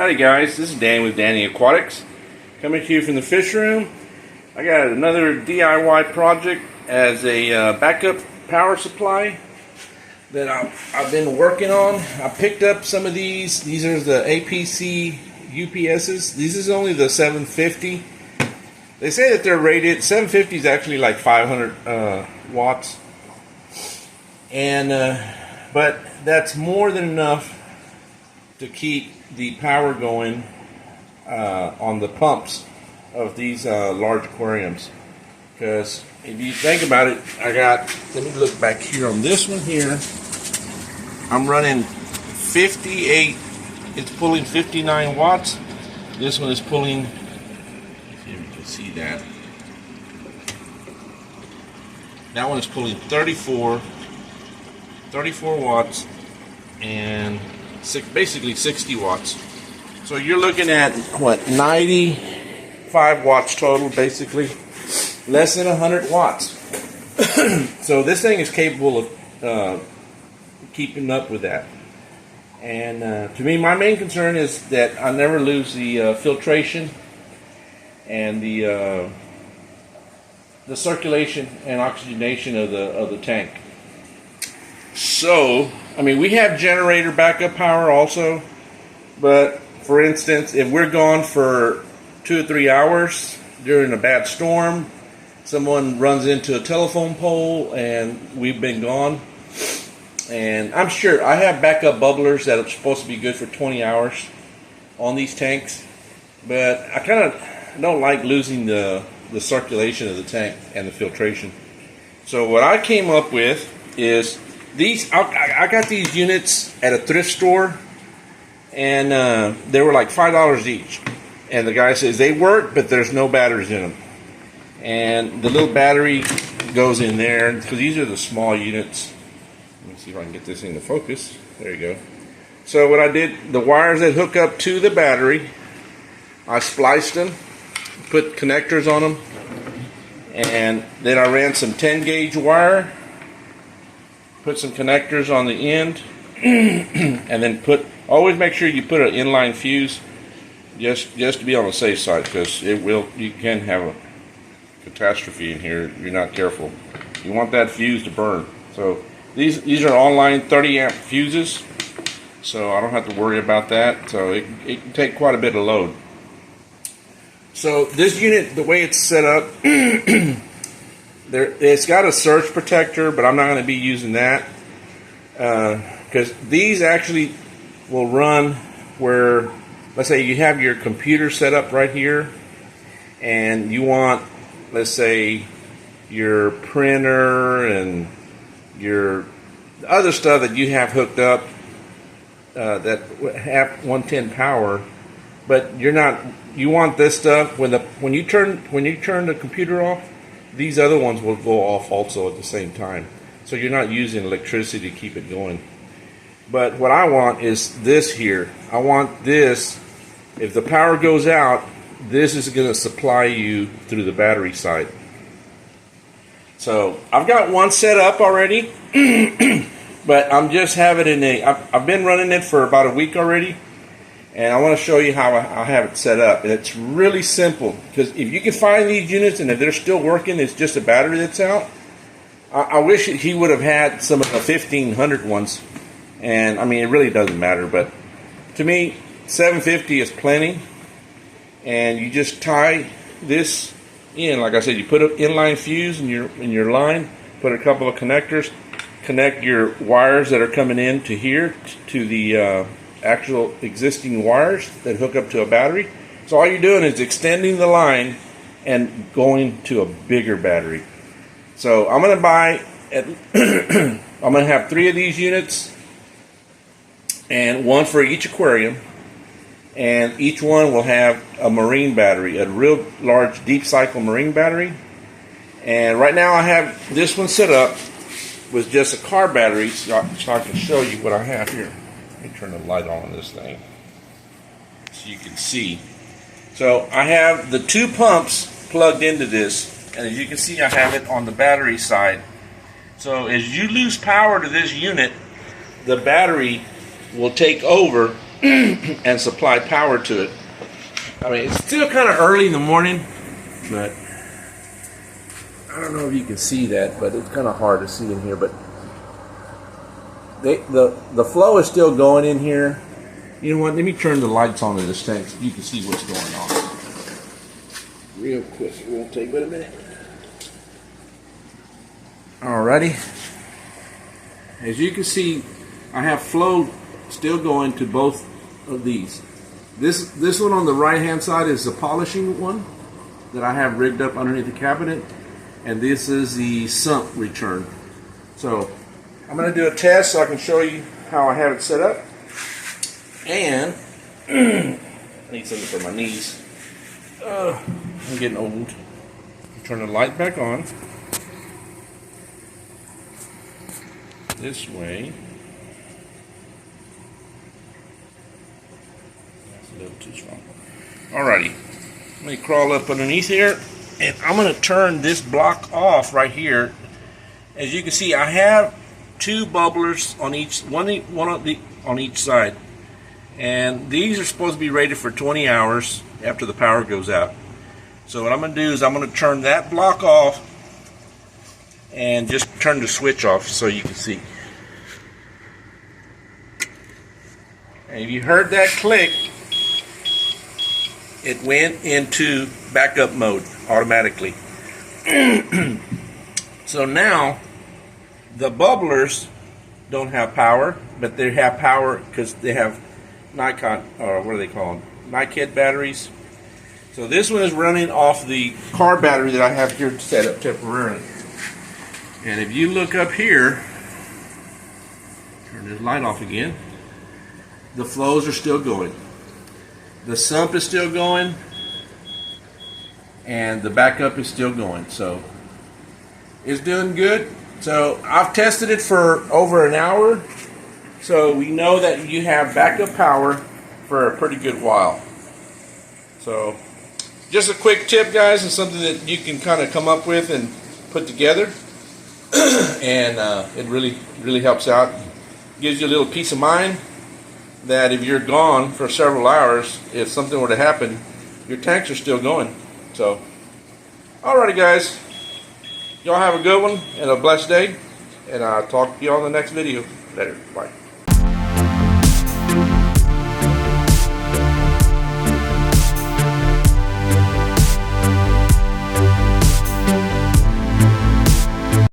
Howdy guys, this is Dan with Danny Aquatics, coming to you from the fish room. I got another DIY project as a backup power supply that I've been working on. I picked up some of these. These are the APC UPSs. This is only the 750. They say that they're rated, 750 is actually like 500 watts. And but that's more than enough to keep the power going on the pumps of these large aquariums. Because if you think about it, let me look back here on this one here. I'm running 58, it's pulling 59 watts. This one is pulling, if you can see that. That one is pulling 34 watts and basically 60 watts. So you're looking at what, 95 watts total, basically less than 100 watts. So this thing is capable of keeping up with that. And to me, my main concern is that I never lose the filtration and the circulation and oxygenation of the tank. So, I mean, we have generator backup power also, but for instance, if we're gone for 2 or 3 hours during a bad storm, someone runs into a telephone pole and we've been gone, and I'm sure I have backup bubblers that are supposed to be good for 20 hours on these tanks, but I kind of don't like losing the circulation of the tank and the filtration. So what I came up with is these. I got these units at a thrift store, and they were like $5 each. And the guy says they work, but there's no batteries in them. And the little battery goes in there, because these are the small units. Let me see if I can get this into focus. There you go. So what I did, the wires that hook up to the battery, I spliced them, put connectors on them, and then I ran some 10 gauge wire, put some connectors on the end, and then always make sure you put an inline fuse just to be on the safe side, because you can have a catastrophe in here if you're not careful. You want that fuse to burn. So these are online 30 amp fuses, so I don't have to worry about that. So it can take quite a bit of load. So this unit, the way it's set up, it's got a surge protector, but I'm not going to be using that because these actually will run where, let's say you have your computer set up right here, and you want, let's say, your printer and your other stuff that you have hooked up that have 110 power, but you want this stuff when you turn the computer off, these other ones will go off also at the same time. So you're not using electricity to keep it going. But what I want is this here. I want this, if the power goes out, this is going to supply you through the battery side. So I've got one set up already, but I'm just having it I've been running it for about a week already. And I want to show you how I have it set up. And it's really simple, because if you can find these units and if they're still working, it's just a battery that's out. I wish he would have had some of the 1500 ones. And I mean, it really doesn't matter, but to me, 750 is plenty. And you just tie this in. Like I said, you put an inline fuse in your line, put a couple of connectors, connect your wires that are coming in to here to the actual existing wires that hook up to a battery. So all you're doing is extending the line and going to a bigger battery. So I'm going to buy I'm going to have 3 of these units, and one for each aquarium, and each one will have a marine battery, a real large deep cycle marine battery. And right now I have this one set up with just a car battery, so I can show you what I have here. Let me turn the light on this thing so you can see. So I have the 2 pumps plugged into this, and as you can see, I have it on the battery side. So as you lose power to this unit, the battery will take over and supply power to it. I mean, it's still kind of early in the morning, but I don't know if you can see that, but it's kind of hard to see in here. But the flow is still going in here. You know what? Let me turn the lights on in this tank so you can see what's going on. Real quick. It won't take but a minute. Alrighty. As you can see, I have flow still going to both of these. This one on the right hand side is the polishing one that I have rigged up underneath the cabinet, and this is the sump return. So I'm going to do a test so I can show you how I have it set up. And I need something for my knees. I'm getting old. Turn the light back on. This way. That's a little too strong. Alrighty. Let me crawl up underneath here, and I'm going to turn this block off right here. As you can see, I have two bubblers on each on each side, and these are supposed to be rated for 20 hours after the power goes out. So what I'm going to do is I'm going to turn that block off and just turn the switch off so you can see. And if you heard that click, it went into backup mode automatically. So now the bubblers don't have power, but they have power because they have Nikon, or what are they called? Nikon batteries. So this one is running off the car battery that I have here set up temporarily. And if you look up here, turn this light off again, the flows are still going. The sump is still going, and the backup is still going. So it's doing good. So I've tested it for over an hour, so we know that you have backup power for a pretty good while. So just a quick tip, guys, and something that you can kind of come up with and put together. And it really helps out. Gives you a little peace of mind that if you're gone for several hours, if something were to happen, your tanks are still going. So, alrighty, guys, y'all have a good one and a blessed day, and I'll talk to you on the next video. Later, bye.